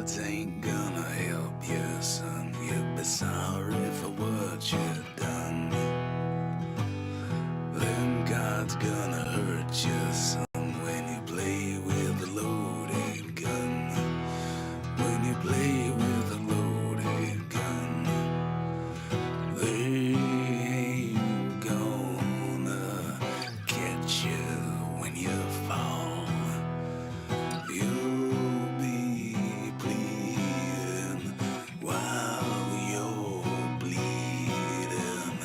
words ain't gonna help you, son. You'll be sorry for what you've done. Then God's gonna hurt you, son, when you play with a loaded gun. When you play with a loaded gun, they ain't gonna catch you when you fall. You'll be bleeding while you're bleeding.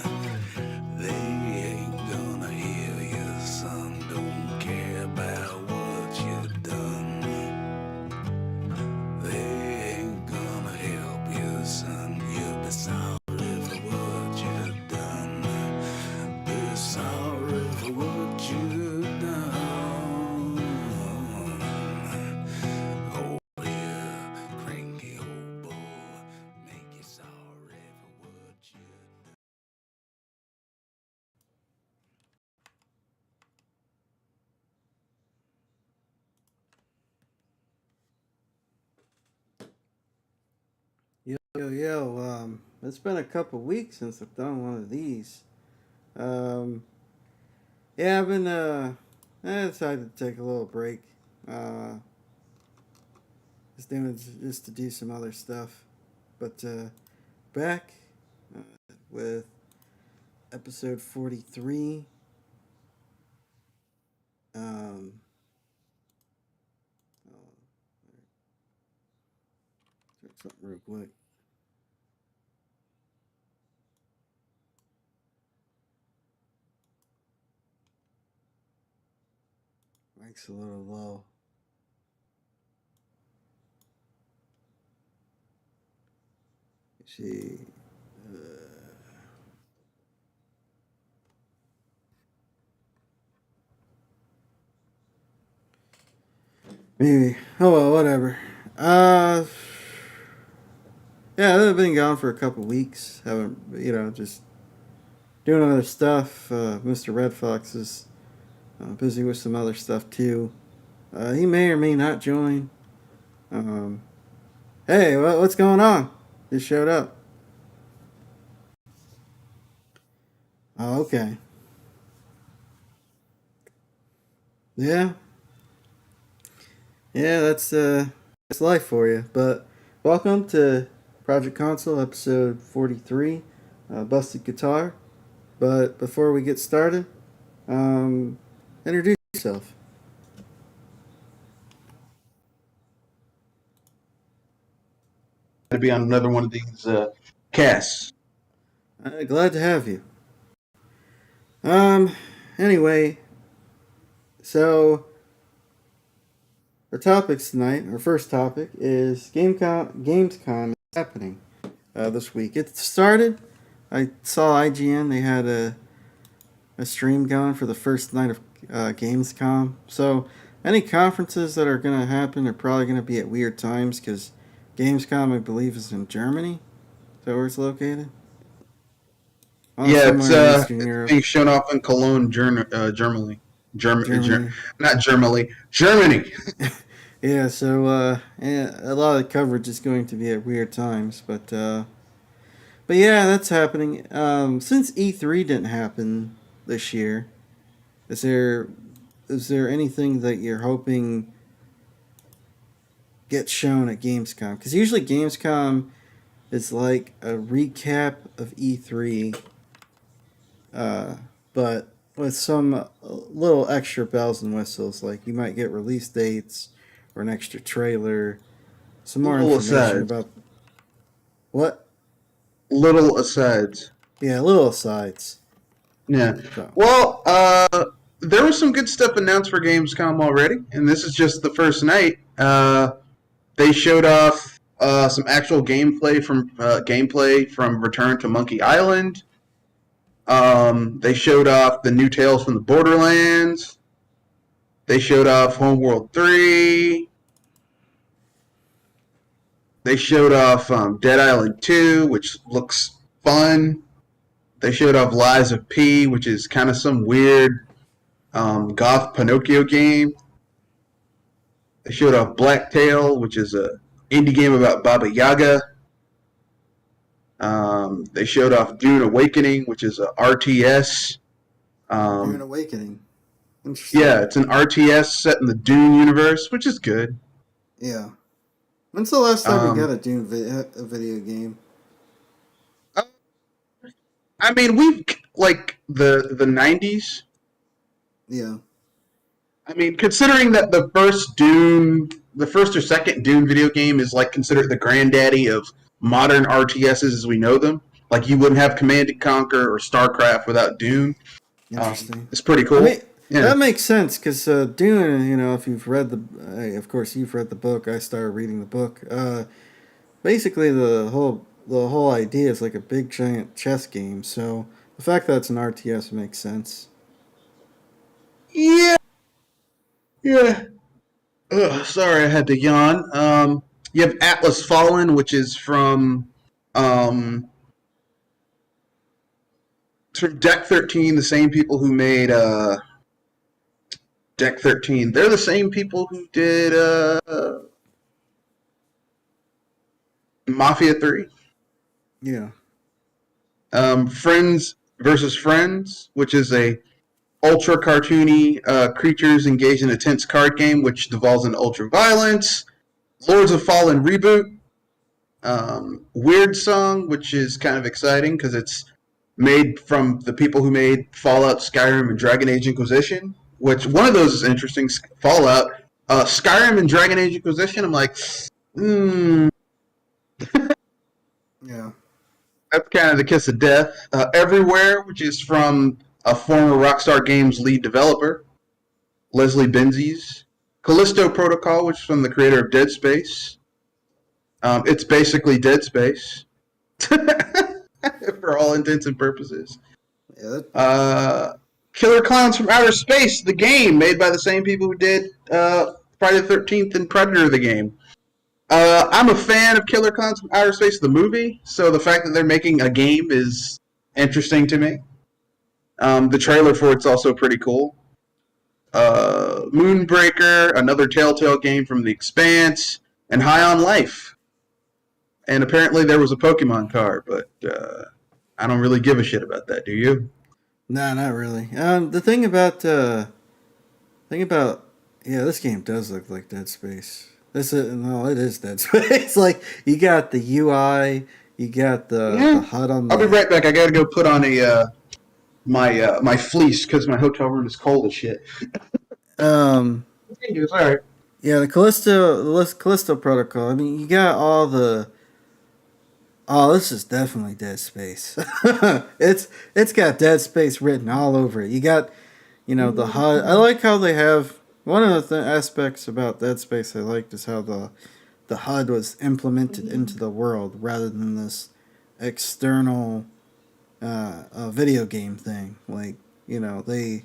They ain't gonna hear you, son. Don't care about what you've done. They ain't gonna help you, son. You'll be sorry for what you've done. Be sorry for what you've done. Oh yeah, cranky old boy, make you sorry for what you've done. Yo, it's been a couple weeks since I've done one of these. Um, yeah, I decided to take a little break. Uh, just to do some other stuff. But, back, uh, with episode 43. Um, oh, check something real quick. Mike's a little low. Let's see. Uh, Maybe. Oh well, whatever. Uh, yeah, I've been gone for a couple weeks. Haven't, just doing other stuff. Mr. Red Fox is busy with some other stuff too. He may or may not join. Um, hey, what's going on? Just showed up. Oh, okay. Yeah, yeah, that's life for you. But welcome to Project Console episode 43, Busted Guitar. But before we get started, um, introduce yourself. To be on another one of these casts. Glad to have you. Um, anyway, so our topics tonight, our first topic is Gamescom is happening this week. It started. I saw IGN. They had a stream going for the first night of Gamescom. So any conferences that are going to happen are probably going to be at weird times because Gamescom, I believe, is in Germany. Is that where it's located? Oh, Yeah, somewhere in Eastern it's Europe. being shown off in Cologne, Germany. Germany. Not Germany. Germany. Yeah, so yeah, a lot of the coverage is going to be at weird times, but yeah, that's happening. Since E3 didn't happen this year, is there is there anything that you're hoping gets shown at Gamescom? Because usually Gamescom is like a recap of E3, uh, but with some little extra bells and whistles. Like you might get release dates or an extra trailer, some more Little information asides. about what. Little asides. Yeah, little asides. Yeah. So Well, there was some good stuff announced for Gamescom already, and this is just the first night. They showed off some actual gameplay from Return to Monkey Island. They showed off the new Tales from the Borderlands. They showed off Homeworld 3. They showed off Dead Island 2, which looks fun. They showed off Lies of P, which is kind of some weird goth Pinocchio game. They showed off Blacktail, which is a indie game about Baba Yaga. They showed off Dune Awakening, which is a RTS. Dune Um, Awakening. Interesting. yeah, it's an RTS set in the Dune universe, which is good. Yeah. When's the last time you got Um, a a video game? I mean, we've like the '90s. Yeah. I mean, considering that the first or second Dune video game is like considered the granddaddy of modern RTSs as we know them. Like you wouldn't have Command and Conquer or StarCraft without Dune. Interesting. It's pretty I mean, cool. Yeah. that makes sense because Dune. You know, if you've read of course you've read the book. I started reading the book. Basically, the whole idea is like a big giant chess game. So the fact that it's an RTS makes sense. Yeah. Yeah. Ugh, sorry, I had to yawn. You have Atlas Fallen, which is um, from Deck 13, the same people who made Deck 13. They're the same people who did Mafia 3. Yeah. Friends versus Friends, which is a ultra cartoony creatures engaged in a tense card game, which devolves into ultra violence. Lords of Fallen reboot. Weird Song, which is kind of exciting because it's made from the people who made Fallout, Skyrim, and Dragon Age Inquisition. Which one of those is interesting. Fallout, Skyrim, and Dragon Age Inquisition. I'm like, Yeah. that's kind of the kiss of death. Everywhere, which is from a former Rockstar Games lead developer, Leslie Benzies. Callisto Protocol, which is from the creator of Dead Space. It's basically Dead Space. For all intents and purposes. Yeah. Killer Clowns from Outer Space, the game, made by the same people who did Friday the 13th and Predator, the game. I'm a fan of Killer Clowns from Outer Space, the movie, so the fact that they're making a game is interesting to me. The trailer for it's also pretty cool. Moonbreaker, another Telltale game from The Expanse, and High on Life. And apparently there was a Pokemon card, but I don't really give a shit about that, do you? Nah, not really. Yeah, this game does look like Dead Space. It is Dead Space. Like you got the UI, you got the HUD on I'll be the. right back. I gotta go put on my fleece because my hotel room is cold as shit. Um, It's all right. yeah, the Callisto Protocol. I mean, you got all the. Oh, this is definitely Dead Space. it's got Dead Space written all over it. You got, the HUD. I like how they have one of the aspects about Dead Space I liked is how the HUD was implemented into the world rather than this external video game thing. Like they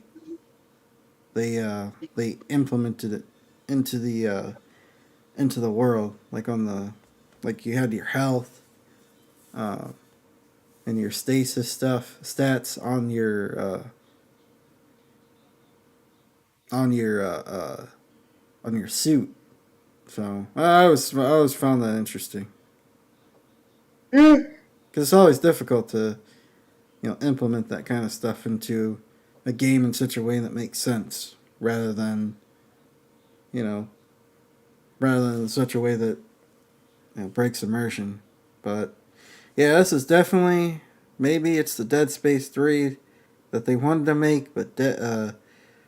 implemented it into the world. Like you had your health uh, and your stasis stats on your suit. So I always found that interesting Yeah. because it's always difficult to implement that kind of stuff into a game in such a way that makes sense rather than you know in such a way that breaks immersion. But yeah, this is definitely maybe it's the Dead Space 3 that they wanted to make,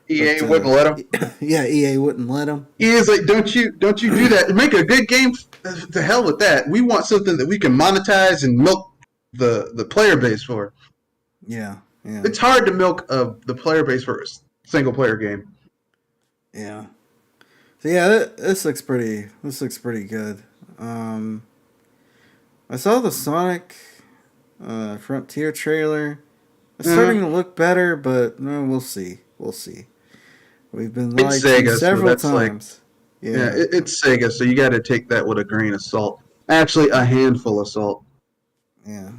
EA wouldn't let them. yeah, EA wouldn't let them. EA's like, don't you do that. Make a good game. To hell with that. We want something that we can monetize and milk the player base for. Yeah, yeah, It's hard to milk the player base for a single player game. yeah. So yeah, this looks pretty. This looks pretty good. I saw the Sonic Frontier trailer. It's starting to look better, but no, we'll see. We'll see. We've been lied It's to Sega, so several that's times. yeah, it's Sega, so you got to take that with a grain of salt. Actually, a handful of salt. Yeah.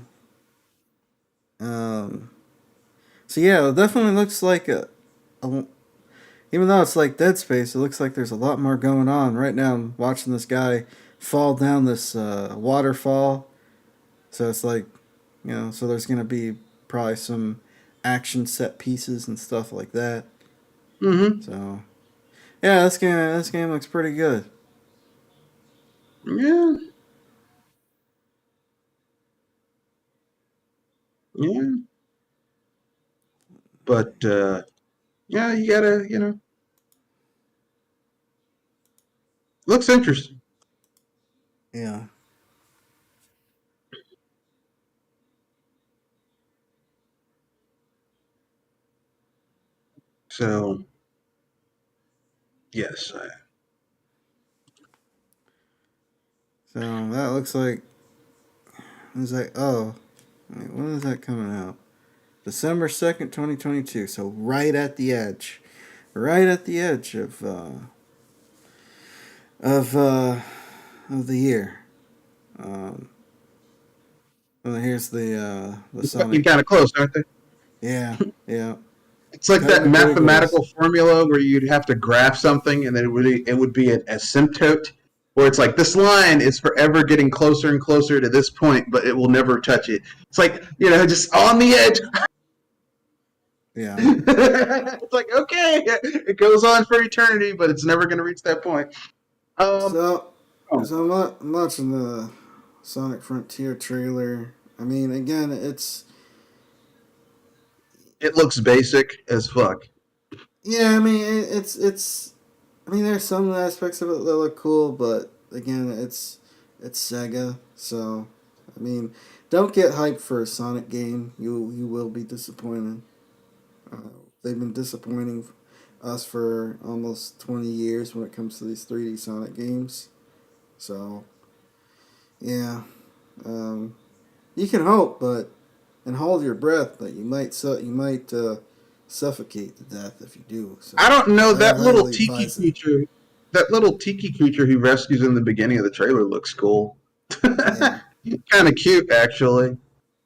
So yeah, it definitely looks like even though it's like Dead Space, it looks like there's a lot more going on. Right now, I'm watching this guy fall down this waterfall. So it's like, so there's gonna be probably some action set pieces and stuff like that. Mm-hmm. So yeah, this game looks pretty good. Yeah. Yeah. But yeah, you gotta, looks interesting. Yeah. So yes, So that looks like it's like wait, when is that coming out? December 2nd, 2022. So right at the edge, right at the edge of uh, of the year. Um, well, here's the you're Sonic. kind of close, aren't they? Yeah, yeah. It's like Cutting that it pretty close. mathematical formula where you'd have to graph something, and then it would be an asymptote, where it's like this line is forever getting closer and closer to this point, but it will never touch it. It's like just on the edge. Yeah. It's like okay, it goes on for eternity, but it's never going to reach that point. Um, So, oh, I'm watching the Sonic Frontier trailer. I mean, again, it's it looks basic as fuck. yeah. I mean, it's. I mean, there's some aspects of it that look cool, but again, it's Sega, so I mean, don't get hyped for a Sonic game. You will be disappointed. Uh, they've been disappointing us for almost 20 years when it comes to these 3D Sonic games. So yeah, um, you can hope, but and hold your breath, but you might suffocate to death if you do. I So don't know I that little highly tiki advise it. creature. That little tiki creature he rescues in the beginning of the trailer looks cool. Yeah, Kind of cute, actually.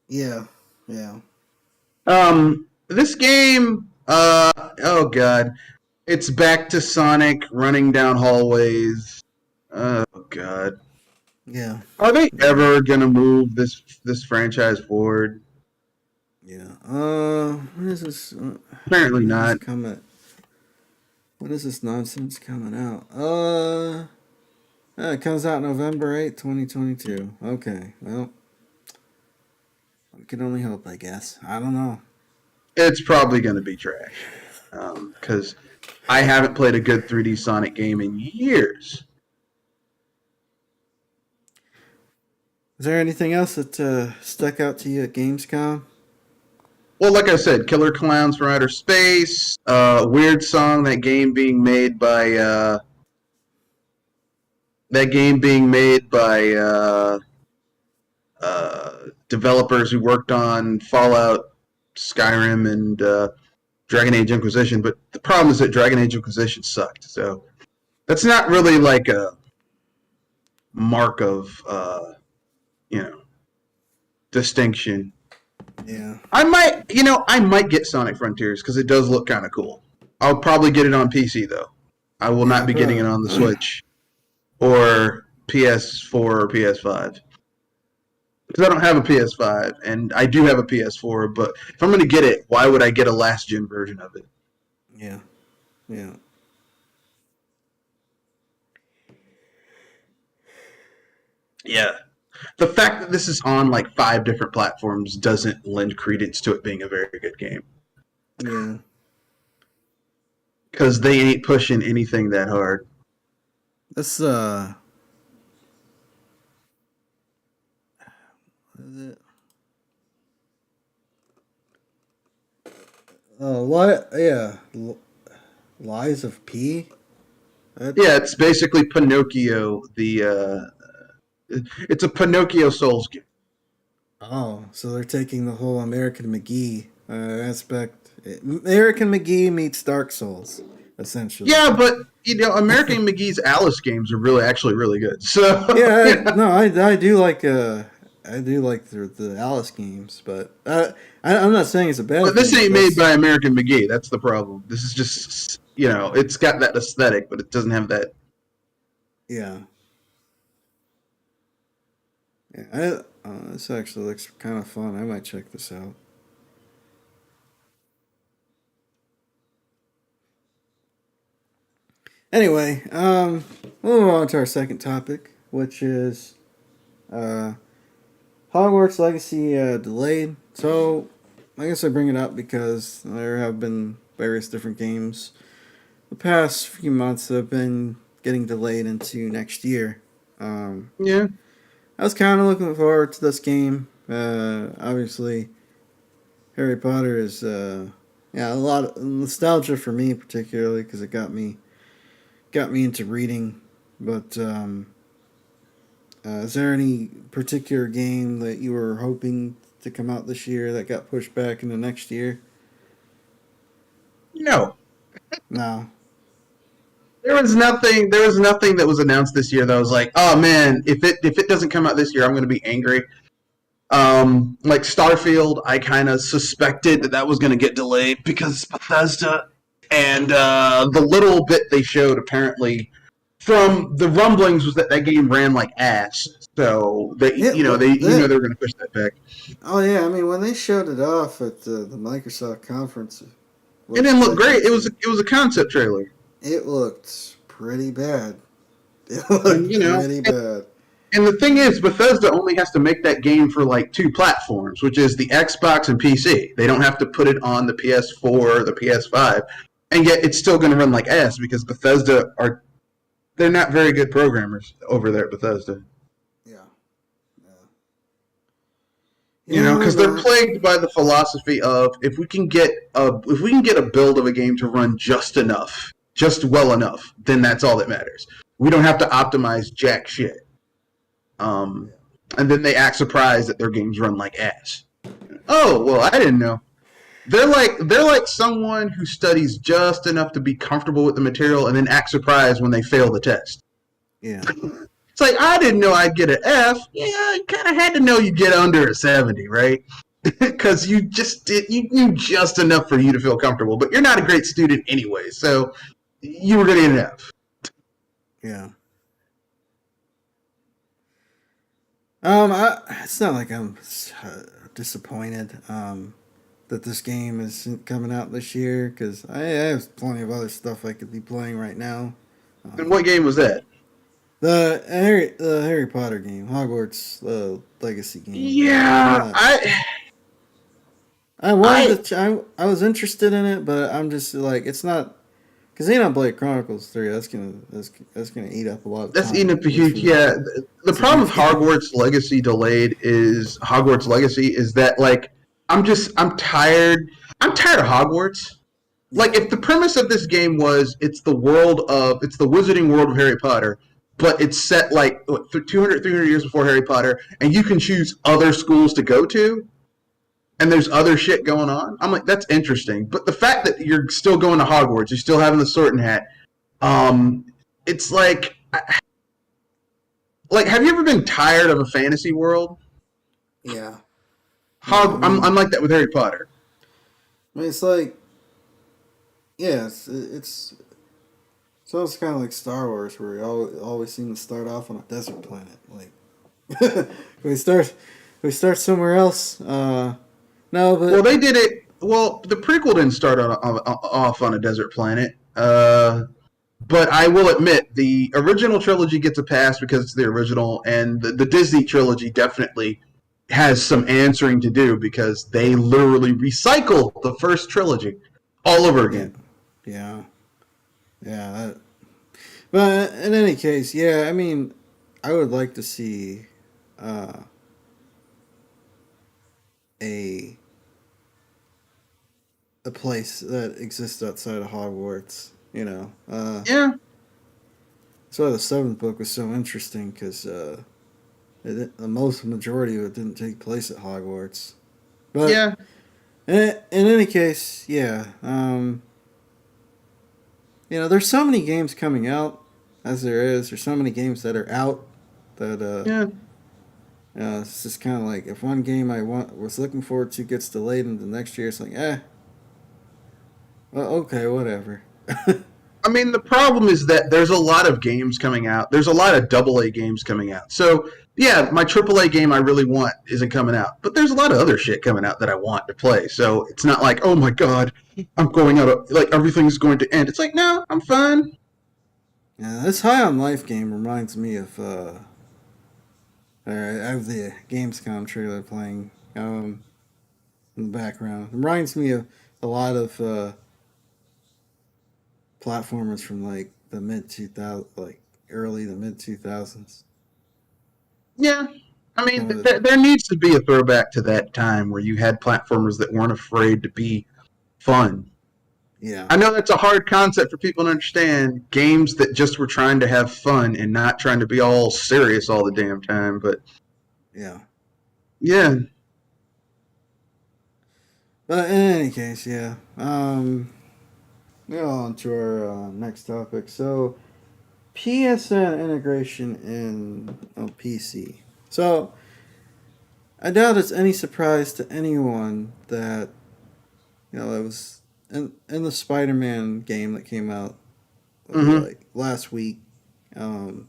yeah, yeah, This game, oh god, it's back to Sonic running down hallways. Oh god, yeah, are they yeah, ever gonna move this franchise forward? yeah. When is this? Apparently When is this not. coming? When is this nonsense coming out? It comes out November 8th, 2022. Okay, well, we can only hope, I guess. I don't know. It's probably gonna be trash. Because I haven't played a good 3D Sonic game in years. Is there anything else that stuck out to you at Gamescom? Well, like I said, Killer Clowns from Outer Space, weird song. That game being made by developers who worked on Fallout, Skyrim, and Dragon Age Inquisition. But the problem is that Dragon Age Inquisition sucked. So that's not really like a mark of you know distinction. Yeah. I might get Sonic Frontiers because it does look kind of cool. I'll probably get it on PC though. I will Yeah, not be getting it on the Switch or PS4 or PS5 because I don't have a PS5 and I do have a PS4. But if I'm going to get it, why would I get a last gen version of it? yeah, yeah, Yeah, the fact that this is on like 5 different platforms doesn't lend credence to it being a very good game yeah. because they ain't pushing anything that hard. This what is it? What? Yeah, Lies of P. Yeah, That's it's basically Pinocchio. It's a Pinocchio Souls game. so they're taking the whole American McGee aspect. American McGee meets Dark Souls, essentially. Yeah, but American McGee's Alice games are actually really good. So Yeah, no, I do like the Alice games, but I'm not saying it's a bad but this thing. ain't made That's by American McGee. That's the problem. This is just it's got that aesthetic, but it doesn't have that. yeah, Yeah, this actually looks kind of fun. I might check this out. Anyway, we'll move on to our second topic, which is uh, Hogwarts Legacy delayed. So, I guess I bring it up because there have been various different games the past few months that have been getting delayed into next year. Um, Yeah. I was kind of looking forward to this game. Obviously, Harry Potter is yeah, a lot of nostalgia for me, particularly because it got me into reading. But is there any particular game that you were hoping to come out this year that got pushed back into next year? No. No. There was nothing. There was nothing that was announced this year that was like, oh man, if it doesn't come out this year, I'm going to be angry. Like Starfield, I kind of suspected that that was going to get delayed because it's Bethesda, and the little bit they showed apparently from the rumblings was that that game ran like ass. So they, It they were going to push that back. Oh yeah, I mean when they showed it off at the Microsoft conference, It what didn't look that great. was, It was a concept trailer, it looked pretty bad. It and looked pretty bad. And the thing is, Bethesda only has to make that game for like two platforms, which is the Xbox and PC. They don't have to put it on the PS4 or the PS5, and yet it's still going to run like ass because Bethesda are they're not very good programmers over there at Bethesda. Yeah, yeah, You yeah. know, They're because they're not. plagued by the philosophy of if we can get a build of a game to run just enough, just well enough, then that's all that matters. We don't have to optimize jack shit. Um, and then they act surprised that their games run like ass. Oh well, I didn't know. They're like someone who studies just enough to be comfortable with the material and then act surprised when they fail the test. Yeah, It's like I didn't know I'd get an F. Yeah, you kind of had to know you'd get under a 70, right? Because you knew just enough for you to feel comfortable, but you're not a great student anyway, so you were going to get an F. yeah. It's not like I'm disappointed that this game is coming out this year because I have plenty of other stuff I could be playing right now. And what game was that? The Harry Potter game, Hogwarts Legacy game. Yeah, I wanted to. I was interested in it, but I'm just like it's not because Xenoblade Chronicles 3. That's gonna eat up a lot of that's time. eating up a huge. Yeah, the problem with Hogwarts Legacy delayed is Hogwarts Legacy is that like I'm tired. I'm tired of Hogwarts. Like if the premise of this game was it's the wizarding world of Harry Potter, but it's set like 200 300 years before Harry Potter, and you can choose other schools to go to, and there's other shit going on. I'm like that's interesting, but the fact that you're still going to Hogwarts, you're still having the sorting hat. It's like have you ever been tired of a fantasy world? Yeah. I'm like that with Harry Potter. I mean, it's like yeah, it's almost kind of like Star Wars, where we always seem to start off on a desert planet. Like we start somewhere else. No, Well, but they did it. Well, the prequel didn't start off on a desert planet. But I will admit, the original trilogy gets a pass because it's the original, and the Disney trilogy definitely has some answering to do because they literally recycle the first trilogy all over yeah, again. yeah, yeah. But in any case, yeah. I mean, I would like to see uh, a a place that exists outside of Hogwarts. You know, Yeah, that's why the seventh book was so interesting because the majority of it didn't take place at Hogwarts. But yeah. in any case, yeah. You know, there's so many games coming out as there is. There's so many games that are out that Yeah. it's just kind of like if one game was looking forward to gets delayed into next year, it's like well, okay, whatever. I mean, the problem is that there's a lot of games coming out. There's a lot of AA games coming out. So yeah, my AAA game I really want isn't coming out, but there's a lot of other shit coming out that I want to play. So it's not like, oh my god, I'm going out of, like everything's going to end. It's like, no, I'm fine. Yeah, this High on Life game reminds me of I have the Gamescom trailer playing in the background. It reminds me of a lot of platformers from like the mid 2000s, like early the mid 2000s. Yeah, I mean, Some of the there needs to be a throwback to that time where you had platformers that weren't afraid to be fun. yeah, I know that's a hard concept for people to understand. Games that just were trying to have fun and not trying to be all serious all the damn time. But yeah. yeah, But in any case, yeah. We're on to our next topic. So PSN integration in PC. So I doubt it's any surprise to anyone that it was in the Spider-Man game that came out mm-hmm. like last week. Um,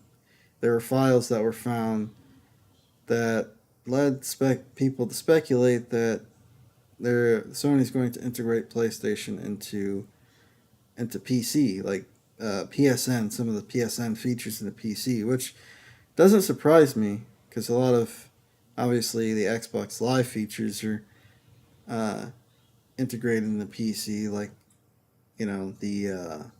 there were files that were found that led people to speculate that Sony's going to integrate PlayStation into PC, like PSN, some of the PSN features in the PC, which doesn't surprise me because a lot of obviously the Xbox Live features are uh, integrated in the PC, like the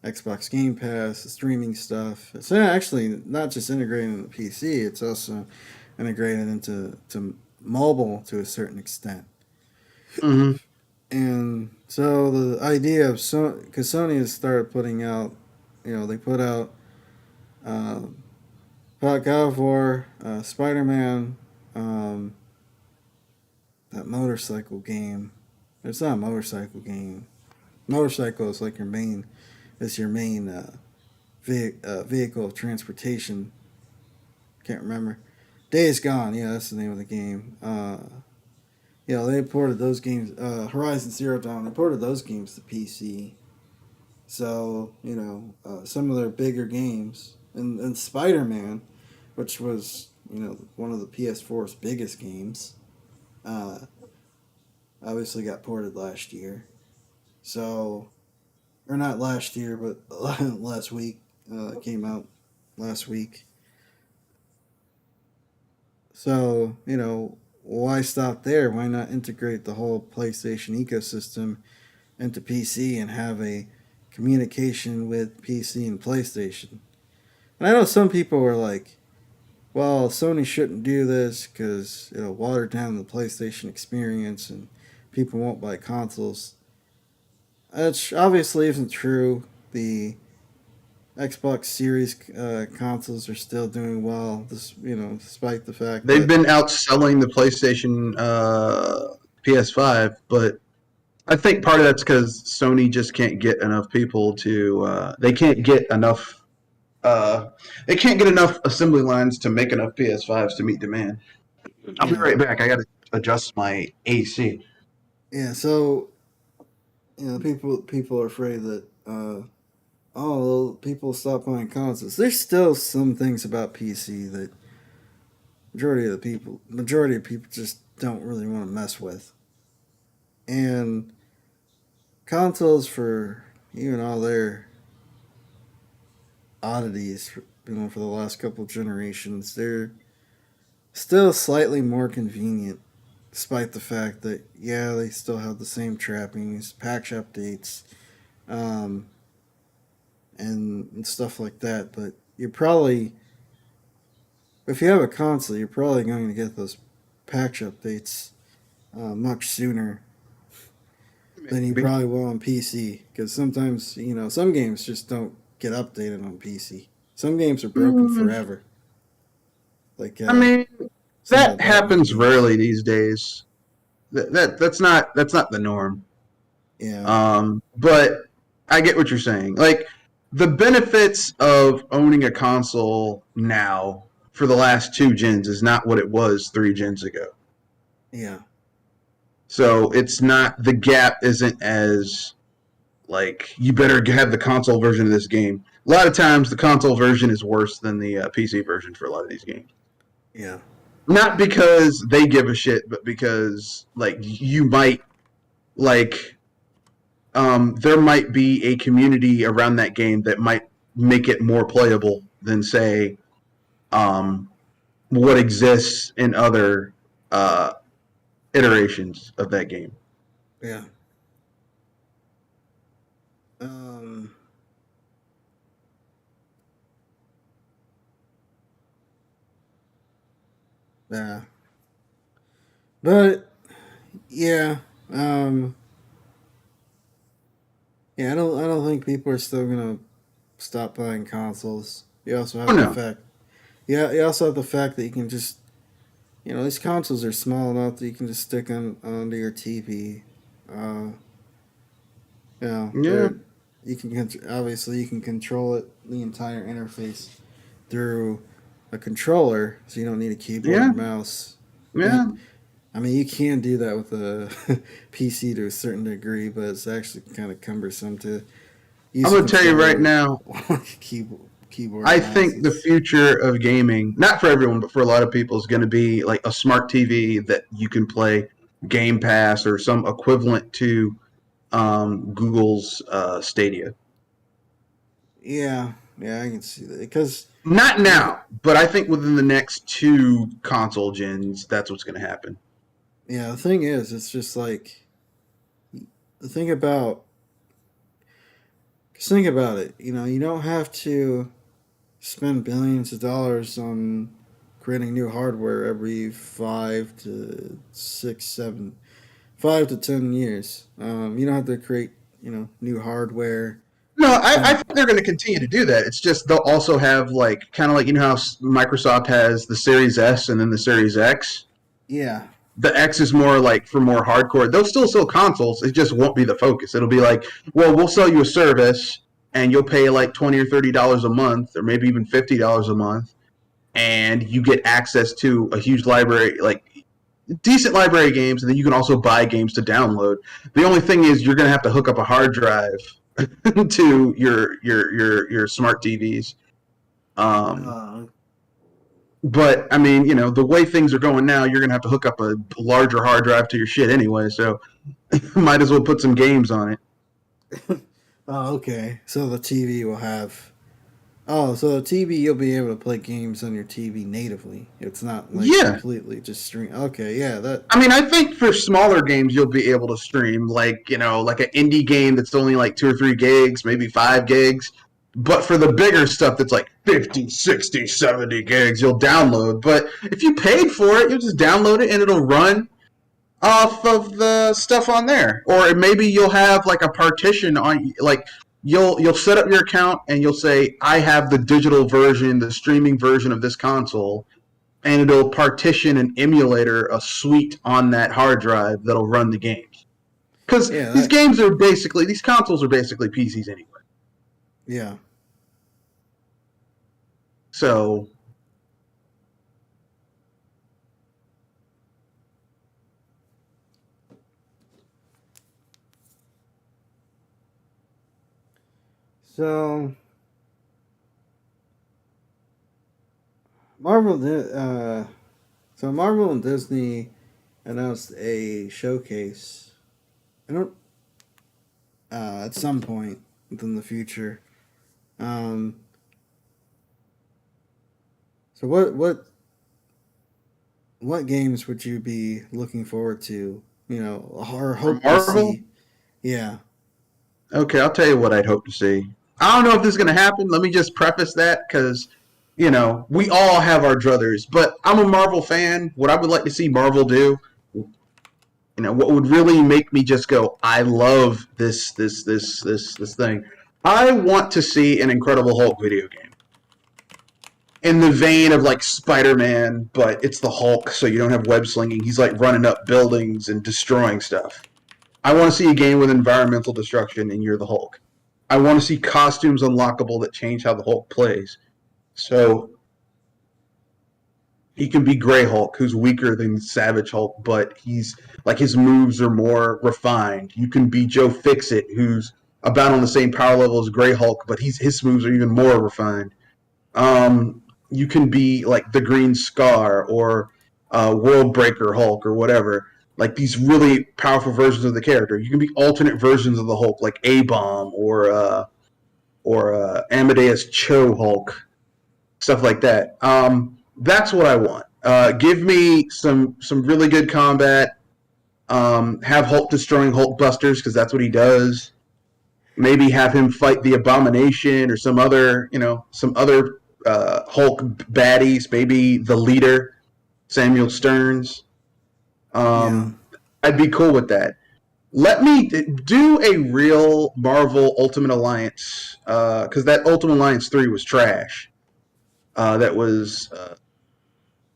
Xbox Game Pass, the streaming stuff. It's actually not just integrated in the PC; it's also integrated into mobile to a certain extent. Mm-hmm. And so the idea of because Sony has started putting out, they put out God of War, Spider Man, um, that motorcycle game. It's not a motorcycle game. Motorcycle is like your main vehicle of transportation. Can't remember. Days Gone, yeah, that's the name of the game. They ported those games. Horizon Zero Dawn, they ported those games to PC. So some of their bigger games, and Spider Man, which was one of the PS4's biggest games, uh, obviously got ported last year. So, or not last year, but last week. It came out last week. So why stop there? Why not integrate the whole PlayStation ecosystem into PC and have a communication with PC and PlayStation? And I know some people were like, well, Sony shouldn't do this because it'll water down the PlayStation experience and people won't buy consoles. That obviously isn't true. The Xbox Series consoles are still doing well, despite the fact They've that been outselling the PlayStation PS5, but I think part of that's because Sony just can't get enough people to. Uh, they can't get enough assembly lines to make enough PS5s to meet demand. I'll be yeah, right back. I got to adjust my AC. yeah. So people are afraid that people stop buying consoles. There's still some things about PC that majority of people just don't really want to mess with. And consoles, for even all their oddities, for the last couple of generations, they're still slightly more convenient, despite the fact that they still have the same trappings, patch updates, um, and stuff like that. But if you have a console, you're probably going to get those patch updates much sooner than you Maybe. probably will on PC. Because sometimes, some games just don't get updated on PC. Some games are broken forever. Like I mean, some of the that Batman happens games. rarely these days. That's not the norm. Yeah, But I get what you're saying. Like the benefits of owning a console now for the last two gens is not what it was 3 gens ago. yeah, So it's not the gap isn't as like you better have the console version of this game. a lot of times the console version is worse than the PC version for a lot of these games. Yeah. Not because they give a shit, but because like you might like there might be a community around that game that might make it more playable than say um, what exists in other uh, iterations of that game. Yeah. Um. Yeah. But yeah. Um. Yeah. I don't think people are still gonna stop buying consoles. You also Oh have the no, fact. Yeah. You also have the fact that you can just, these consoles are small enough that you can just stick them onto your TV. Uh. yeah, They're obviously you can control it the entire interface through a controller, so you don't need a keyboard yeah, or mouse. yeah. I mean, you can do that with a PC to a certain degree, but it's actually kind of cumbersome to use I'm a gonna tell you right controller now. like keyboard I and mouse. think the future of gaming, not for everyone, but for a lot of people, is going to be like a smart TV that you can play Game Pass or some equivalent to Google's Stadia. Yeah, yeah, I can see that because Not you know, now, but I think within the next two console gens, that's what's going to happen. yeah. The thing is, it's just like the thing about. Cause think about it. You don't have to spend billions of dollars on creating new hardware every 5 to 10 years. You don't have to create, new hardware. No, I Spend, think they're going to continue to do that. It's just they'll also have like kind of like how Microsoft has the Series S and then the Series X. yeah, The X is more like for more hardcore. They'll still sell consoles. It just won't be the focus. It'll be like, well, we'll sell you a service and you'll pay like $20 or $30 a month, or maybe even $50 a month, and you get access to a huge library, like decent library games, and then you can also buy games to download. The only thing is you're going to have to hook up a hard drive to your smart TVs. Um, uh, but I mean, the way things are going now, you're gonna have to hook up a larger hard drive to your shit anyway. So might as well put some games on it. oh, okay. So the TV will have. Oh, so the TV you'll be able to play games on your TV natively. It's not like Yeah, completely just stream. Okay, yeah, that. I mean, I think for smaller games you'll be able to stream like like an indie game that's only like 2 or 3 gigs, maybe 5 gigs. But for the bigger stuff that's like 50, 60, 70 gigs, you'll download. But if you paid for it, you'll just download it and it'll run off of the stuff on there. Or maybe you'll have like a partition on like you'll set up your account and you'll say I have the digital version, the streaming version of this console, and it'll partition an emulator, a suite on that hard drive that'll run the games. Cuz Yeah, these consoles are basically PCs anyway. yeah. So So Marvel did. So Marvel and Disney announced a showcase. I don't. At some point within the future. Um. So what games would you be looking forward to? Or from hope to Marvel, see? Yeah. okay, I'll tell you what I'd hope to see. I don't know if this is going to happen. Let me just preface that because, we all have our druthers, but I'm a Marvel fan. What I would like to see Marvel do, what would really make me just go, I love this thing. I want to see an Incredible Hulk video game in the vein of like Spider-Man, but it's the Hulk, so you don't have web slinging. He's like running up buildings and destroying stuff. I want to see a game with environmental destruction, and you're the Hulk. I want to see costumes unlockable that change how the Hulk plays. So he can be Gray Hulk, who's weaker than Savage Hulk, but he's like his moves are more refined. You can be Joe Fixit, who's about on the same power level as Grey Hulk, but his moves are even more refined. You can be like the Green Scar or World Breaker Hulk or whatever. Like these really powerful versions of the character. You can be alternate versions of the Hulk, like A-Bomb or Amadeus Cho Hulk, stuff like that. That's what I want. Give me some really good combat. Have Hulk destroying Hulk Busters because that's what he does. Maybe have him fight the Abomination or some other Hulk baddies. Maybe the leader, Samuel Stearns. Yeah. I'd be cool with that. Let me do a real Marvel Ultimate Alliance because that Ultimate Alliance 3 was trash. That was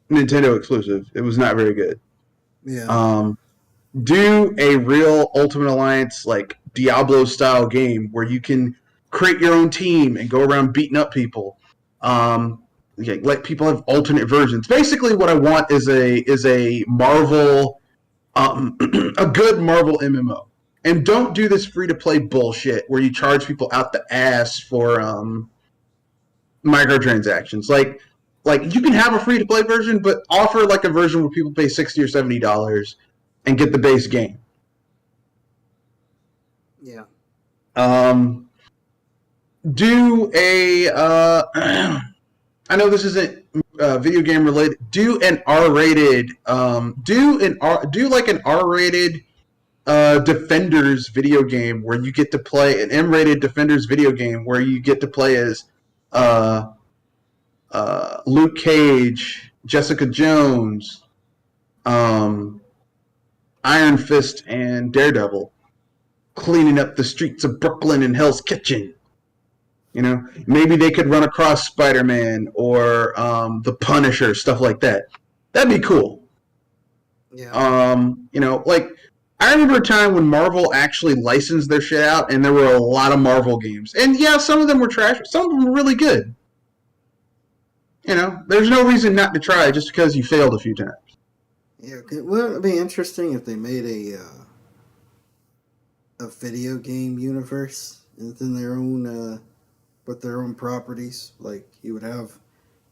Nintendo exclusive. It was not very good. Yeah. Do a real Ultimate Alliance like Diablo style game where you can create your own team and go around beating up people. Let people have alternate versions. Basically, what I want is a Marvel, a good Marvel MMO. And don't do this free to play bullshit where you charge people out the ass for microtransactions. Like you can have a free to play version, but offer like a version where people pay $60 or $70 and get the base game. Yeah. Do a I know this isn't video game related. Do an R-rated do like an R-rated Defenders video game where you get to play an M-rated Defenders video game where you get to play as Luke Cage, Jessica Jones, Iron Fist, and Daredevil cleaning up the streets of Brooklyn and Hell's Kitchen. You know, maybe they could run across Spider-Man or the Punisher, stuff like that. That'd be cool. Yeah. Like I remember a time when Marvel actually licensed their shit out, and there were a lot of Marvel games. And yeah, some of them were trash, but some of them were really good. You know, there's no reason not to try just because you failed a few times. Yeah. Wouldn't it be interesting if they made a video game universe within their own with their own properties? Like you would have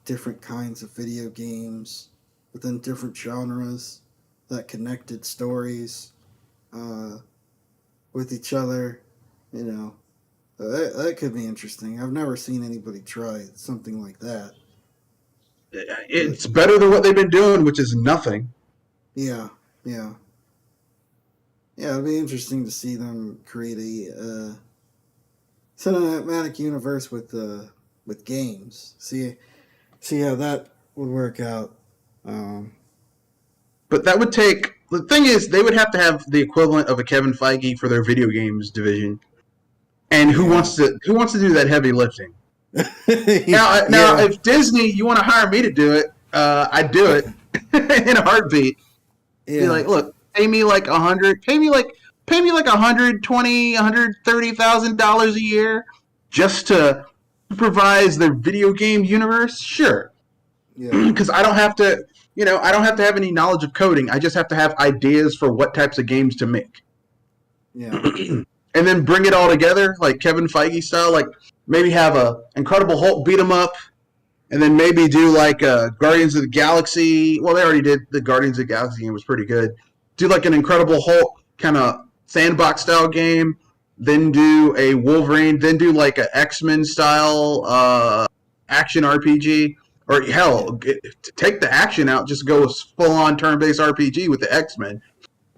different kinds of video games within different genres that connected stories with each other. You know, that could be interesting. I've never seen anybody try something like that. It's better than what they've been doing, which is nothing. Yeah, yeah, yeah. It'd be interesting to see them create a cinematic universe with games. See how that would work out. But that would take. The thing is, they would have to have the equivalent of a Kevin Feige for their video games division. And who wants to do that heavy lifting? Now, if Disney, you want to hire me to do it, I'd do it in a heartbeat. Yeah. Be like, look, pay me like $120,000, $130,000 a year just to supervise their video game universe. Sure, because I don't have to, I don't have to have any knowledge of coding. I just have to have ideas for what types of games to make. Yeah. And then bring it all together, like Kevin Feige style. Like maybe have a Incredible Hulk beat 'em up, and then maybe do like a Guardians of the Galaxy. Well, they already did the Guardians of the Galaxy game, was pretty good. Do like an Incredible Hulk kind of sandbox style game. Then do a Wolverine. Then do like a X-Men style action RPG. Or hell, take the action out. Just go full on turn-based RPG with the X-Men.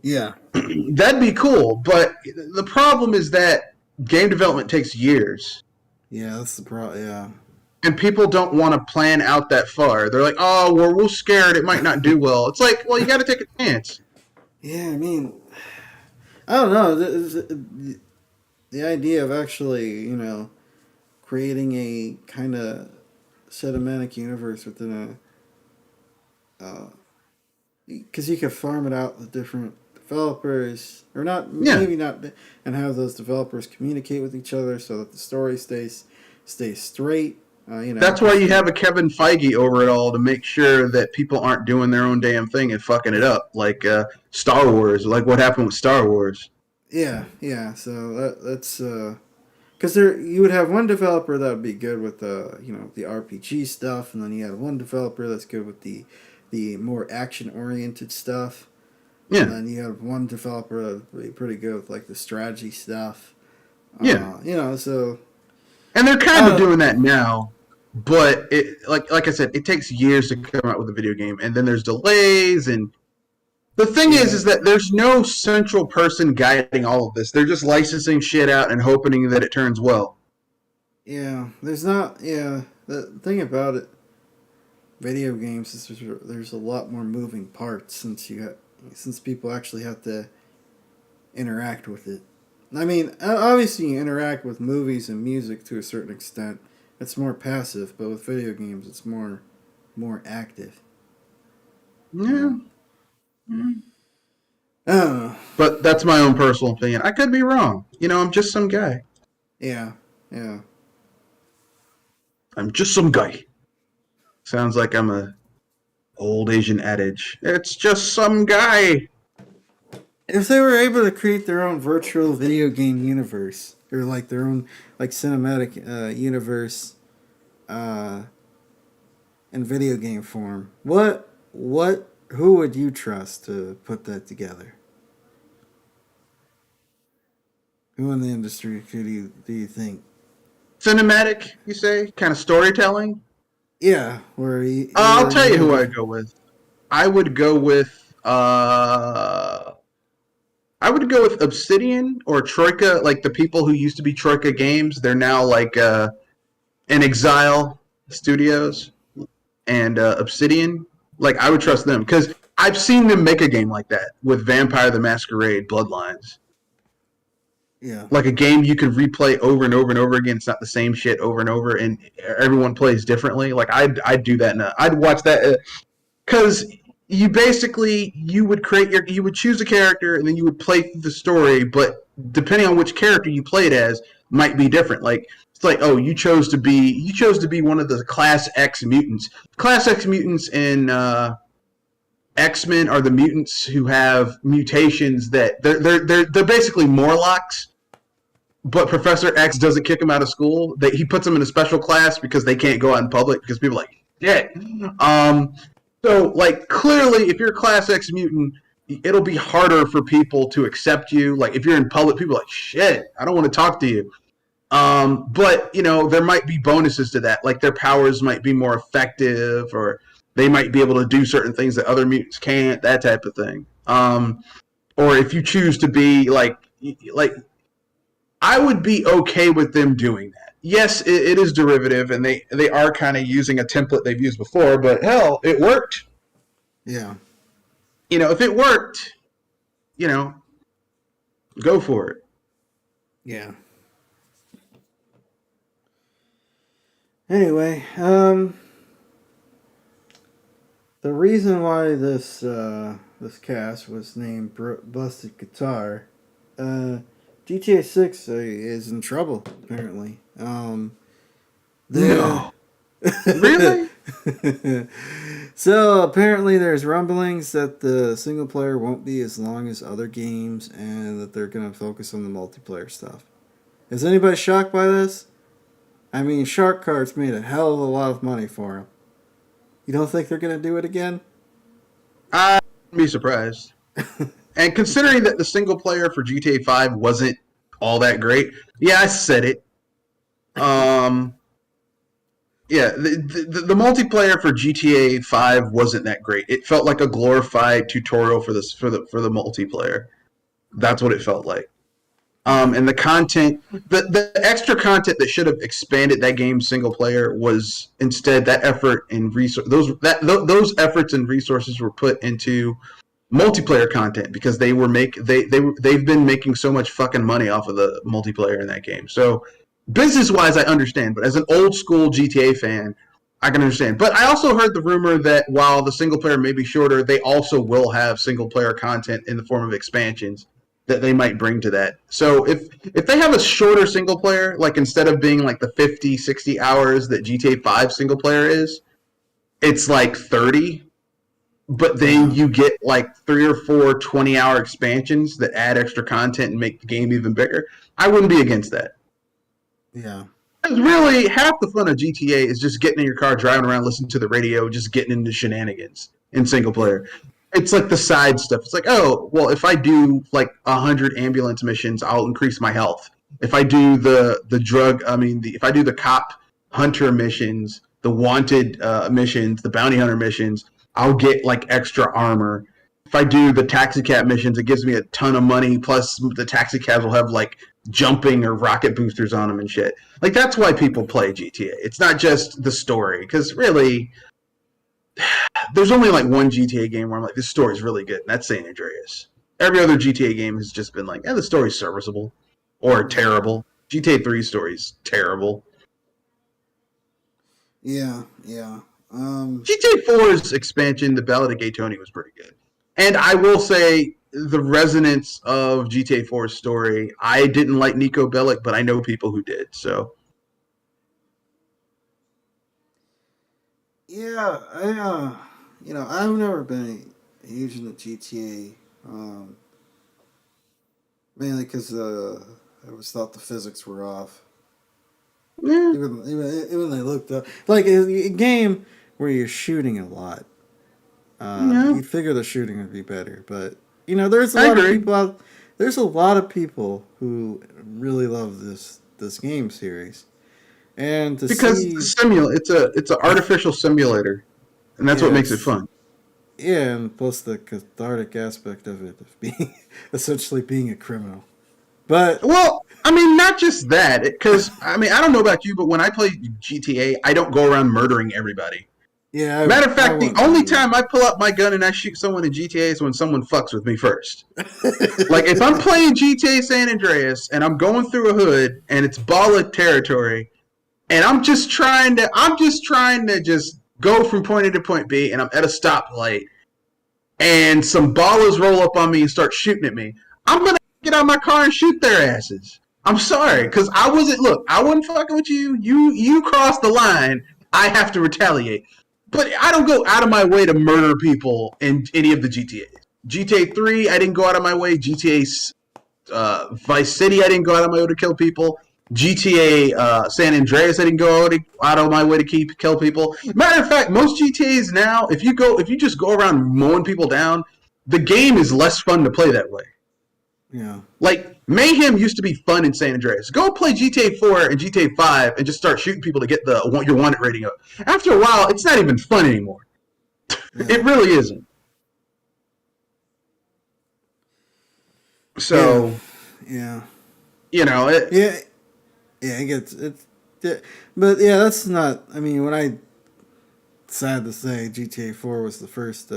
Yeah. That'd be cool, but the problem is that game development takes years. Yeah, that's the problem. Yeah. And people don't want to plan out that far. They're like, oh, we're scared it might not do well. It's like, well, you got to take a chance. Yeah, I mean, I don't know. The idea of actually, creating a kind of cinematic universe within because you could farm it out with different developers, or not, maybe not, and have those developers communicate with each other so that the story stays straight. That's why you have a Kevin Feige over it all to make sure that people aren't doing their own damn thing and fucking it up, like Star Wars, like what happened with Star Wars. Yeah. So that's because you would have one developer that would be good with the RPG stuff, and then you had one developer that's good with the more action oriented stuff, and Yeah, then you have one developer that would be pretty good with like the strategy stuff. yeah. So And they're kind of uh, doing that now, but like I said, it takes years to come out with a video game, and then there's delays. And the thing is yeah, that there's no central person guiding all of this. They're just licensing shit out and hoping that it turns well. yeah. There's not. Yeah, the thing about it, video games is there's a lot more moving parts since people actually have to interact with it. I mean, obviously you interact with movies and music to a certain extent. It's more passive, but with video games, it's more active. Yeah, I don't know. but that's my own personal opinion. I could be wrong. I'm just some guy. Yeah, yeah. I'm just some guy. Sounds like I'm a old Asian adage. It's just some guy. If they were able to create their own virtual video game universe, or like their own like cinematic universe, uh, in video game form, who would you trust to put that together? Who in the industry do you think? Cinematic, you say? Kind of storytelling? Yeah, I'll where tell you you who have I'd go with. I would go with I would go with Obsidian or Troika, like the people who used to be Troika Games. They're now like in Exile Studios and Obsidian. Like I would trust them because I've seen them make a game like that with Vampire the Masquerade Bloodlines. yeah, Like a game you can replay over and over and over again. It's not the same shit over and over, and everyone plays differently. Like I'd do that. I'd watch that because you would choose a character and then you would play through the story, but depending on which character you played as might be different. Like it's like, oh, you chose to be one of the Class X mutants. Class X mutants in X-Men are the mutants who have mutations that they're basically Morlocks, but Professor X doesn't kick them out of school. He puts them in a special class because they can't go out in public because people are like shit. So, like, clearly, if you're a Class X mutant, it'll be harder for people to accept you. Like, if you're in public, people are like, shit, I don't want to talk to you. But, there might be bonuses to that. Like, their powers might be more effective, or they might be able to do certain things that other mutants can't, that type of thing. Or if you choose to be, like, I would be okay with them doing that. Yes, it is derivative, and they are kind of using a template they've used before, but hell, it worked. yeah, If it worked, go for it. yeah. Anyway, the reason why this cast was named Busted Guitar, GTA 6 is in trouble apparently. No. Really? So apparently there's rumblings that the single player won't be as long as other games, and that they're gonna focus on the multiplayer stuff. Is anybody shocked by this? I mean, Shark Cards made a hell of a lot of money for them. You don't think they're gonna do it again? I'd be surprised. And considering that the single player for GTA 5 wasn't all that great, yeah, I said it. Yeah, the multiplayer for GTA 5 wasn't that great. It felt like a glorified tutorial for the multiplayer. That's what it felt like. And the content, the extra content that should have expanded that game's single player was instead that effort and those efforts and resources were put into multiplayer content because they've been making so much fucking money off of the multiplayer in that game. So business wise, I understand, but as an old school GTA fan, I can understand. But I also heard the rumor that while the single player may be shorter, they also will have single player content in the form of expansions that they might bring to that. So if they have a shorter single player, like instead of being like the 50, 60 hours that GTA 5 single player is, it's like 30, but then you get like 3 or 4 20-hour expansions that add extra content and make the game even bigger. I wouldn't be against that. Yeah. Because really, half the fun of GTA is just getting in your car, driving around, listening to the radio, just getting into shenanigans in single Yep. player. It's like the side stuff. It's like, oh, well, if I do like 100 ambulance missions, I'll increase my health. If I do the drug, if I do the cop hunter missions, the wanted missions, the bounty hunter missions, I'll get like extra armor. If I do the taxi cab missions, it gives me a ton of money. Plus, the taxi cabs will have like jumping or rocket boosters on them and shit. Like that's why people play GTA. It's not just the story, because really, there's only like one GTA game where I'm like, this story's really good, and that's San Andreas. Every other GTA game has just been like, the story's serviceable or Yeah. terrible. GTA 3 story's terrible. Yeah. Yeah. GTA 4's expansion, The Ballad of Gay Tony, was pretty good. And I will say, the resonance of GTA 4's story, I didn't like Nico Bellic, but I know people who did, so. Yeah. I've never been huge into GTA. Mainly because I always thought the physics were off. Yeah, Even they looked up like a game where you're shooting a lot. yeah, You'd figure the shooting would be better, but there's a I lot of agree. people out. There's a lot of people who really love this game series, and to Because it's see, it's an artificial simulator, and that's what yeah, makes it fun. and plus the cathartic aspect of it of being essentially being a criminal. But Well, not just that, because I don't know about you, but when I play GTA, I don't go around murdering everybody. yeah, Matter of I fact, the wouldn't only either. time I pull out my gun and I shoot someone in GTA is when someone fucks with me first. Like if I'm playing GTA San Andreas and I'm going through a hood and it's baller territory, and I'm just trying to just go from point A to point B, and I'm at a stoplight, and some ballers roll up on me and start shooting at me, I'm gonna get out of my car and shoot their asses. I'm sorry, Yeah, because I wasn't fucking with you. You crossed the line. I have to retaliate. But I don't go out of my way to murder people in any of the GTAs. GTA 3, I didn't go out of my way. GTA Vice City, I didn't go out of my way to kill people. GTA San Andreas, I didn't go out of my way to kill people. Matter of fact, most GTAs now, if you just go around mowing people down, the game is less fun to play that way. yeah, Like Mayhem used to be fun in San Andreas. Go play GTA 4 and GTA 5 and just start shooting people to get your wanted rating up. After a while, it's not even fun anymore. yeah, It really isn't. yeah, So yeah, you know it. yeah, yeah. It gets it's, yeah, but yeah, that's not. I mean, when I sad to say, GTA 4 was the first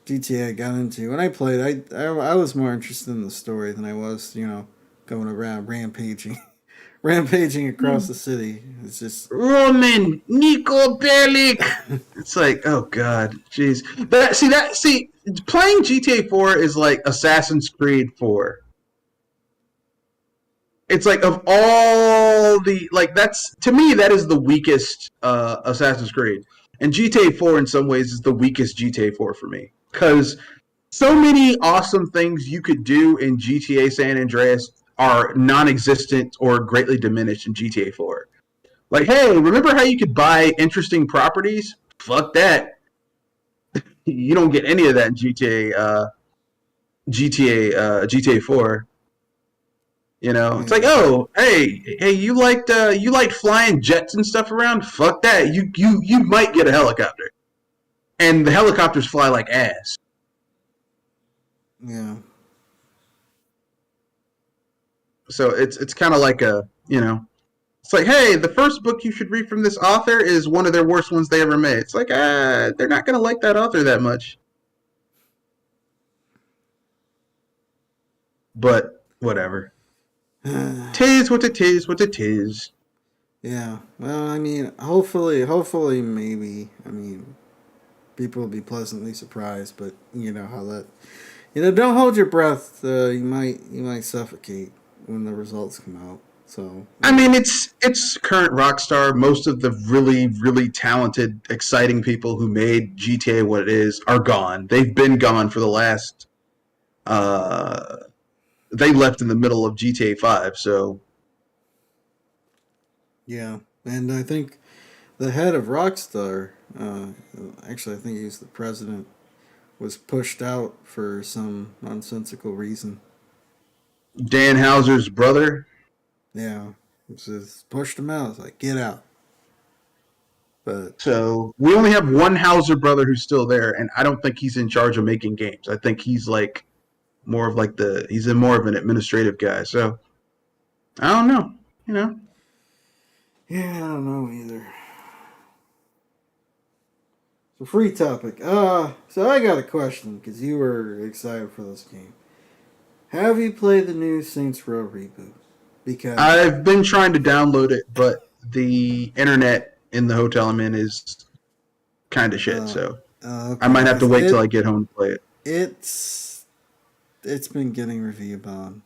GTA I got into. When I played, I was more interested in the story than I was, going around rampaging, rampaging across the city. It's just, Roman Nico Bellic. It's like, oh god, jeez. Playing GTA 4 is like Assassin's Creed 4. It's like of all the that's to me that is the weakest Assassin's Creed, and GTA 4 in some ways is the weakest GTA 4 for me because so many awesome things you could do in GTA San Andreas are non-existent or greatly diminished in GTA 4. Like, hey, remember how you could buy interesting properties? Fuck that. You don't get any of that in GTA 4. It's like, yeah, oh, hey, you liked flying jets and stuff around? Fuck that. You might get a helicopter, and the helicopters fly like ass. yeah, So it's kind of like it's like, hey, the first book you should read from this author is one of their worst ones they ever made. It's like, they're not gonna like that author that much. But whatever. Tis what it is, what it is. yeah. Well, I mean, hopefully, maybe. I mean, people will be pleasantly surprised, but you know how that. Don't hold your breath. You might suffocate when the results come out. So, It's current Rockstar. Most of the really, really talented, exciting people who made GTA what it is are gone. They've been gone for the last. Uh, they left in the middle of GTA 5, so Yeah, and I think the head of Rockstar, actually, I think he's the president, was pushed out for some nonsensical reason. Dan Houser's brother. Yeah, it just pushed him out. It's like, get out. But So we only have one Hauser brother who's still there, and I don't think he's in charge of making games. I think he's like more of like he's in more of an administrative guy. So I don't know. You know, yeah, I don't know either. So free topic. So I got a question because you were excited for this game. Have you played the new Saints Row reboot? Because I've been trying to download it, but the internet in the hotel I'm in is kind of shit. uh, So I okay, might have to because wait till I get home to play it. it's it's been getting review bombed,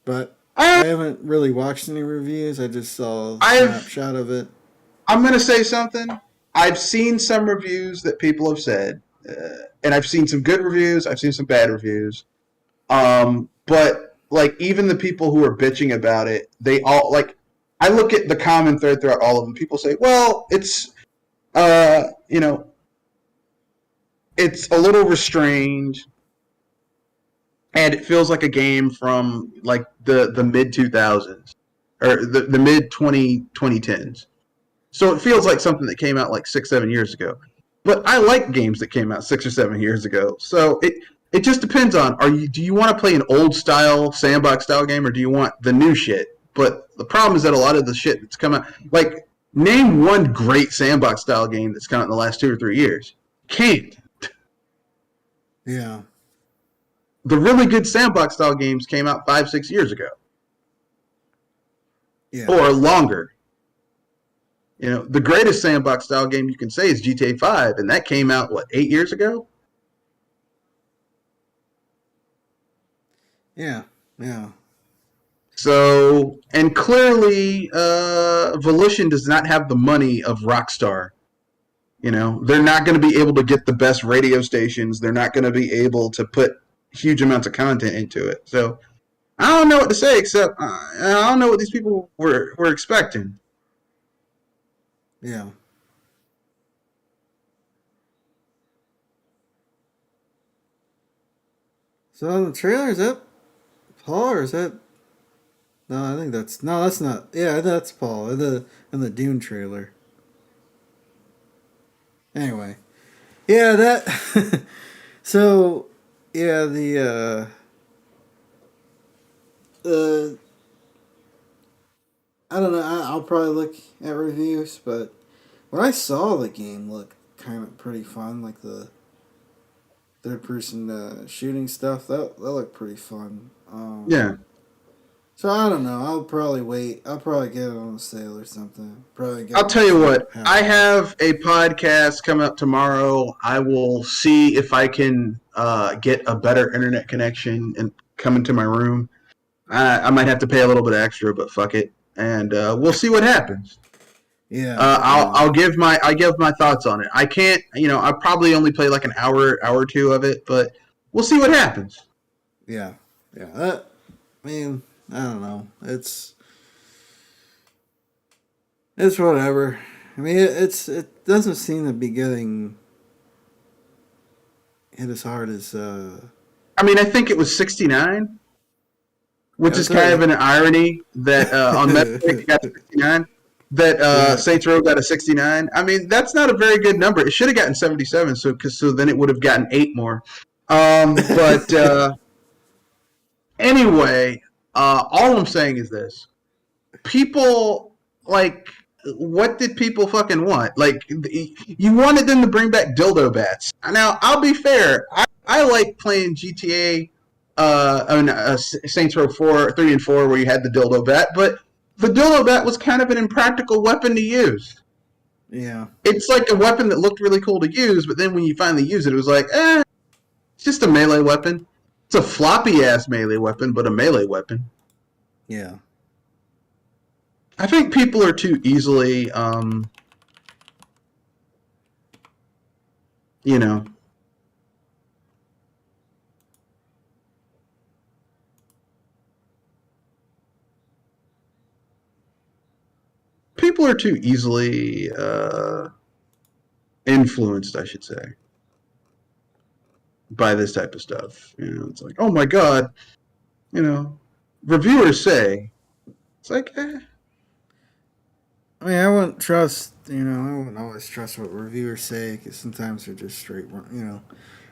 but I I, haven't really watched any reviews. I just saw a I've snapshot of it. I'm gonna say something. I've seen some reviews that people have said, and I've seen some good reviews. I've seen some bad reviews. But like even the people who are bitching about it, they all like. I look at the common thread throughout all of them. People say, "Well, it's you know, it's a little restrained, and it feels like a game from like the mid 2000s or the mid 2010s." So it feels like something that came out like 6 7 years ago. But I like games that came out 6 or 7 years ago. So it just depends on do you want to play an old style sandbox style game or do you want the new shit? But the problem is that a lot of the shit that's come out, like name one great sandbox style game that's come out in the last 2 or 3 years. Can't. Yeah, The really good sandbox style games came out 5 6 years ago yeah, or longer. You know, the greatest sandbox style game you can say is GTA 5, and that came out, what, 8 years ago? yeah, yeah, So, and clearly, Volition does not have the money of Rockstar. You know, they're not going to be able to get the best radio stations. They're not going to be able to put huge amounts of content into it. So, I don't know what to say except I don't know what these people were expecting. yeah. So on the trailer, is that Paul or is that? No, I think that's no, that's not. Yeah, that's Paul in the Dune trailer. Anyway, yeah, that. So yeah, uh, I don't know. I'll probably look at reviews, but when I saw the game look kind of pretty fun, like the third person shooting stuff. That looked pretty fun. Yeah. So I don't know. I'll probably wait. I'll probably get it on sale or something. Probably get I'll it tell on you for what, half I off. have a podcast coming up tomorrow. I will see if I can get a better internet connection and come into my room. I might have to pay a little bit extra, but fuck it, and we'll see what happens. Yeah, I'll give my thoughts on it. I can't, you know, I probably only play like an hour or two of it, but we'll see what happens. yeah, yeah. That, I mean, I don't know. It's whatever. I mean, it doesn't seem to be getting hit as hard as I mean, I think it was 69, which yeah. is kind of an irony that on Metacritic it got 69. That Yeah, Saints Row got a 69. I mean, that's not a very good number. It should have gotten 77, so then it would have gotten 8 more. But anyway, all I'm saying is this: people like, what did people fucking want? Like, you wanted them to bring back dildo bats. Now, I'll be fair. I like playing GTA, Saints Row 4, 3, and 4, where you had the dildo bat, but the dildo bat was kind of an impractical weapon to use. yeah, It's like a weapon that looked really cool to use, but then when you finally use it, it was like, it's just a melee weapon. It's a floppy ass melee weapon, but a melee weapon. yeah, I think people are too easily, you know, people are too easily influenced, I should say, by this type of stuff. It's like, oh my god, reviewers say. It's like, I mean, I wouldn't trust, I wouldn't always trust what reviewers say because sometimes they're just straight,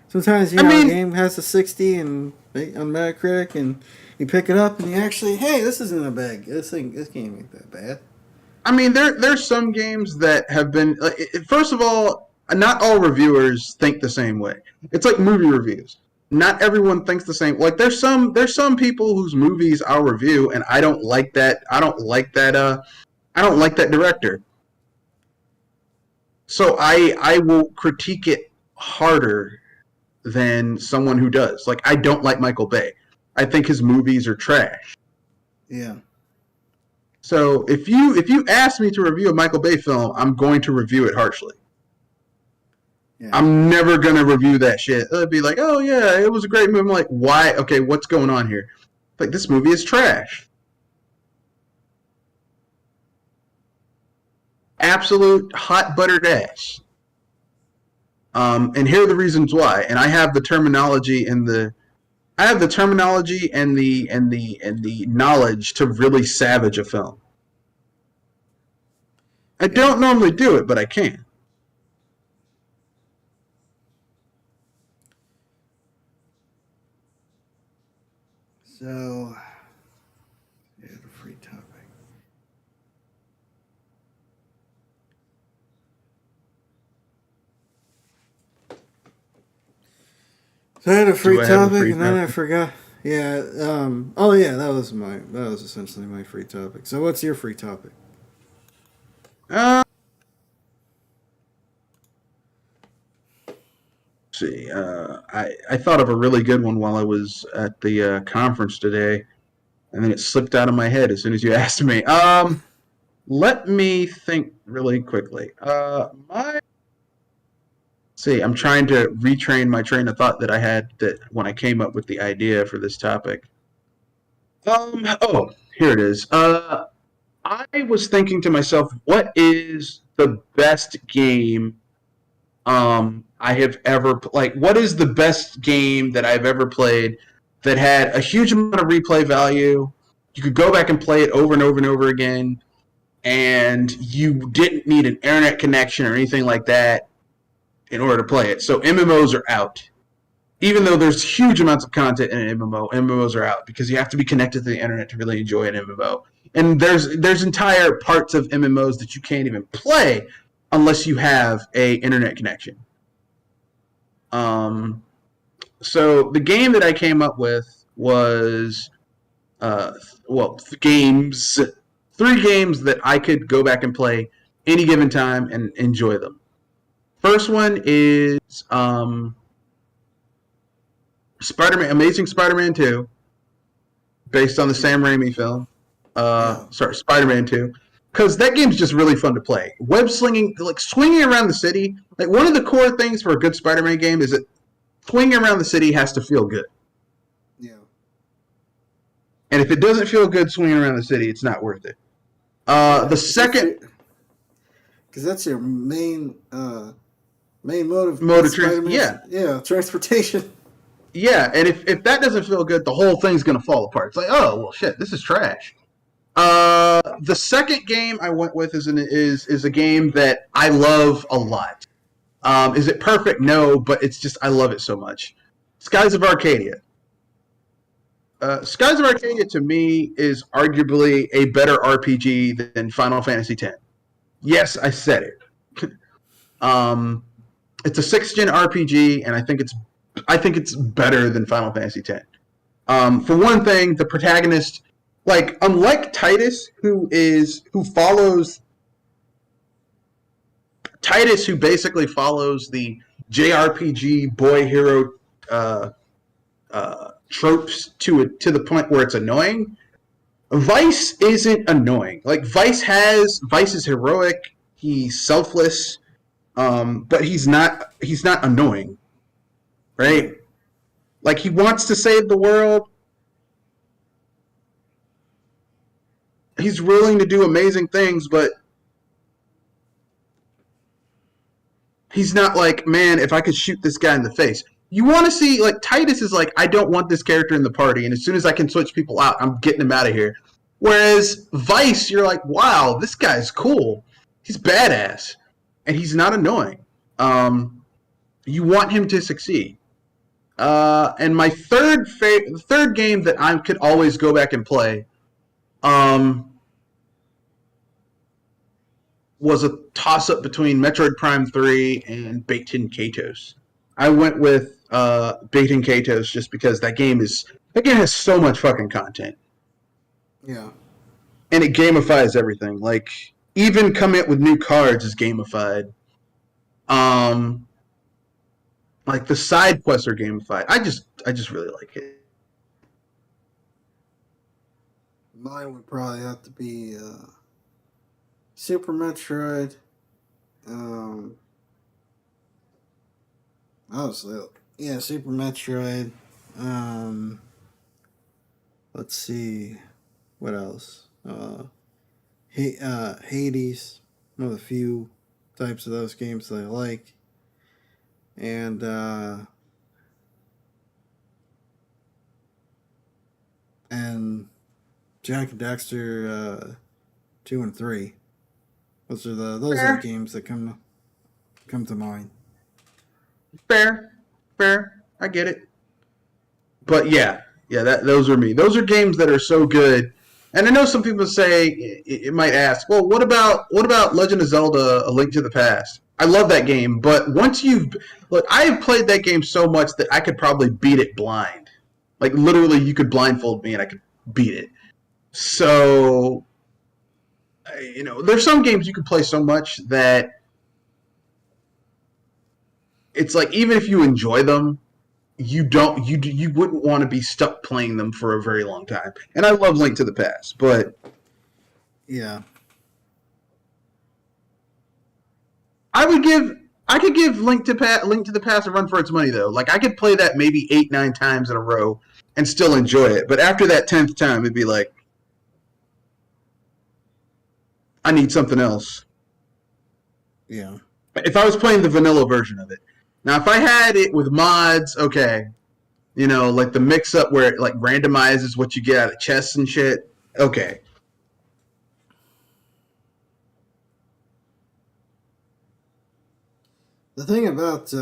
Sometimes, a game has a 60 and on Metacritic and you pick it up and you actually, hey, this isn't a bad, this game ain't that bad. I mean, there's some games that have been, first of all, not all reviewers think the same way. It's like movie reviews. Not everyone thinks the same. Like there's some people whose movies I'll review and I don't like that. I don't like that director. So I will critique it harder than someone who does. Like I don't like Michael Bay. I think his movies are trash. Yeah. So if you ask me to review a Michael Bay film, I'm going to review it harshly. Yeah. I'm never gonna review that shit. It'll be like, oh yeah, it was a great movie. I'm like, why? Okay, what's going on here? Like this movie is trash. Absolute hot buttered ass. And here are the reasons why. And I have the terminology and the knowledge to really savage a film. I don't normally do it, but I can. So, yeah, the free topic. So I had a free topic, and then I forgot. Yeah. Oh, yeah. That was essentially my free topic. So, what's your free topic? Let's see. I thought of a really good one while I was at the conference today, and then it slipped out of my head as soon as you asked me. Let me think really quickly. I'm trying to retrain my train of thought that I had that when I came up with the idea for this topic. Here it is. I was thinking to myself, what is the best game I have ever what is the best game that I've ever played that had a huge amount of replay value? You could go back and play it over and over and over again, and you didn't need an internet connection or anything like that in order to play it. So MMOs are out. Even though there's huge amounts of content in an MMO, MMOs are out because you have to be connected to the internet to really enjoy an MMO. And there's entire parts of MMOs that you can't even play unless you have a internet connection. So the game that I came up with was three games that I could go back and play any given time and enjoy them. First one is Amazing Spider-Man 2, based on the Sam Raimi film. Spider-Man 2. Because that game's just really fun to play. Web slinging, like swinging around the city. Like one of the core things for a good Spider-Man game is that swinging around the city has to feel good. Yeah. And if it doesn't feel good swinging around the city, it's not worth it. The second... Because that's your main mode of transportation. Yeah, transportation. Yeah, and if that doesn't feel good, the whole thing's going to fall apart. It's like, oh, well, shit, this is trash. The second game I went with is a game that I love a lot. Is it perfect? No, but it's just I love it so much. Skies of Arcadia. Skies of Arcadia to me is arguably a better RPG than Final Fantasy X. Yes, I said it. It's a 6th-gen RPG, and I think it's better than Final Fantasy X. For one thing, the protagonist, unlike Titus, who basically follows the JRPG boy hero tropes to the point where it's annoying. Vice isn't annoying. Vice is heroic. He's selfless, but he's not annoying, right? He wants to save the world. He's willing to do amazing things, but He's not like, man, if I could shoot this guy in the face. You want to see, like, Titus is like, I don't want this character in the party, and as soon as I can switch people out, I'm getting him out of here. Whereas Vice, you're like, wow, this guy's cool. He's badass, and he's not annoying. You want him to succeed. And my third game that I could always go back and play, was a toss-up between Metroid Prime 3 and Baten Kaitos. I went with Baten Kaitos just because that game has so much fucking content. Yeah. And it gamifies everything. Like, even coming up with new cards is gamified. Like, the side quests are gamified. I just really like it. Mine would probably have to be Super Metroid. Honestly, yeah, Super Metroid. Let's see, what else? Hades, one of the few types of those games that I like, and Jack and Daxter 2 and 3. Those are the games that come to mind. Fair. I get it. But yeah, those are me. Those are games that are so good. And I know some people say, it might ask, well, what about Legend of Zelda: A Link to the Past? I love that game, but I have played that game so much that I could probably beat it blind. Like, literally, you could blindfold me and I could beat it. So, there's some games you can play so much that it's like, even if you enjoy them, you wouldn't want to be stuck playing them for a very long time. And I love Link to the Past, but yeah, I could give Link to the Past a run for its money though. Like, I could play that maybe 8-9 times in a row and still enjoy it. But after that 10th time, it'd be like, I need something else. Yeah. If I was playing the vanilla version of it. Now, if I had it with mods, okay, like the mix-up where it like randomizes what you get out of chests and shit, okay. The thing about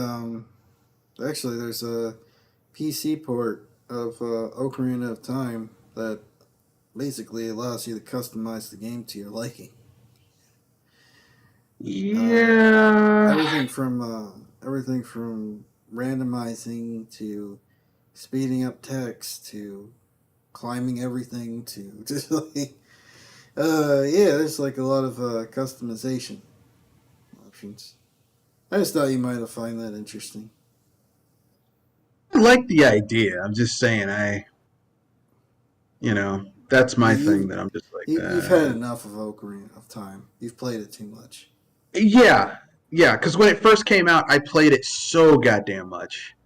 actually, there's a PC port of Ocarina of Time that basically allows you to customize the game to your liking. Yeah. Everything from randomizing to speeding up text to climbing everything to just like there's like a lot of customization options. I just thought you might have find that interesting. I like the idea. I'm just saying, that's my thing that I'm just like, you've had enough of Ocarina of Time. You've played it too much. Yeah, because when it first came out, I played it so goddamn much.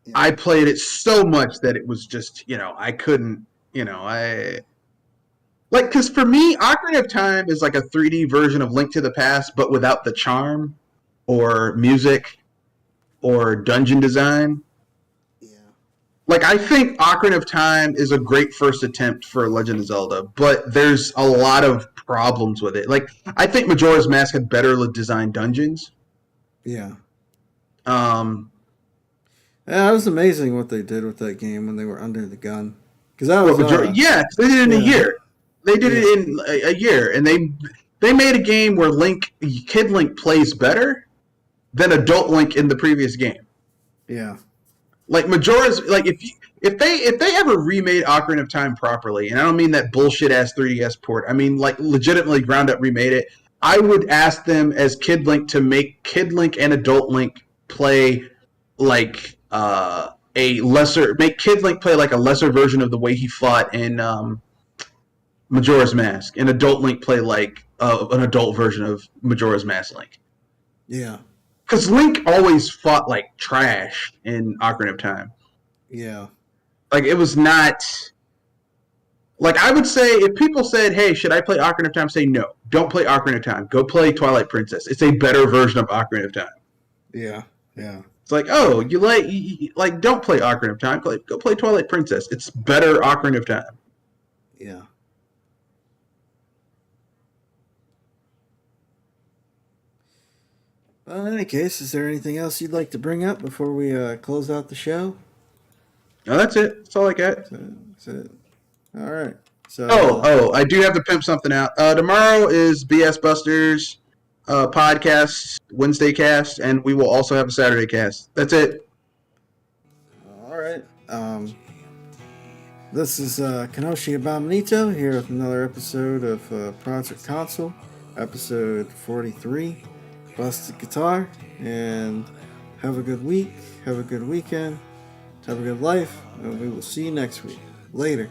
Yeah. I played it so much that it was just, I couldn't, because for me, Ocarina of Time is like a 3D version of Link to the Past, but without the charm or music or dungeon design. Yeah. Like, I think Ocarina of Time is a great first attempt for Legend of Zelda, but there's a lot of problems with it. Like, I think Majora's Mask had better designed dungeons. Yeah. Yeah, it was amazing what they did with that game when they were under the gun. Because that was they did it in a year. They did it in a year, and they made a game where Kid Link plays better than Adult Link in the previous game. Yeah. Like, Majora's, like, if they ever remade Ocarina of Time properly, and I don't mean that bullshit ass 3DS port, I mean like legitimately ground up remade it, I would ask them as Kid Link to make Kid Link and Adult Link play like make Kid Link play like a lesser version of the way he fought in Majora's Mask, and Adult Link play like an adult version of Majora's Mask Link. Yeah. Because Link always fought like trash in Ocarina of Time. Yeah. Like, it was not... Like, I would say, if people said, hey, should I play Ocarina of Time? Say, no. Don't play Ocarina of Time. Go play Twilight Princess. It's a better version of Ocarina of Time. Yeah. Yeah. It's like, oh, like don't play Ocarina of Time. Go play Twilight Princess. It's better Ocarina of Time. Yeah. Well, in any case, is there anything else you'd like to bring up before we close out the show? No, that's it. That's all I got. That's it. All right. Oh, I do have to pimp something out. Tomorrow is BS Busters podcast, Wednesday cast, and we will also have a Saturday cast. That's it. All right. This is Kenoshi Abominito here with another episode of Project Console, episode 43, Busted Guitar, and have a good week, have a good weekend, have a good life, and we will see you next week. Later.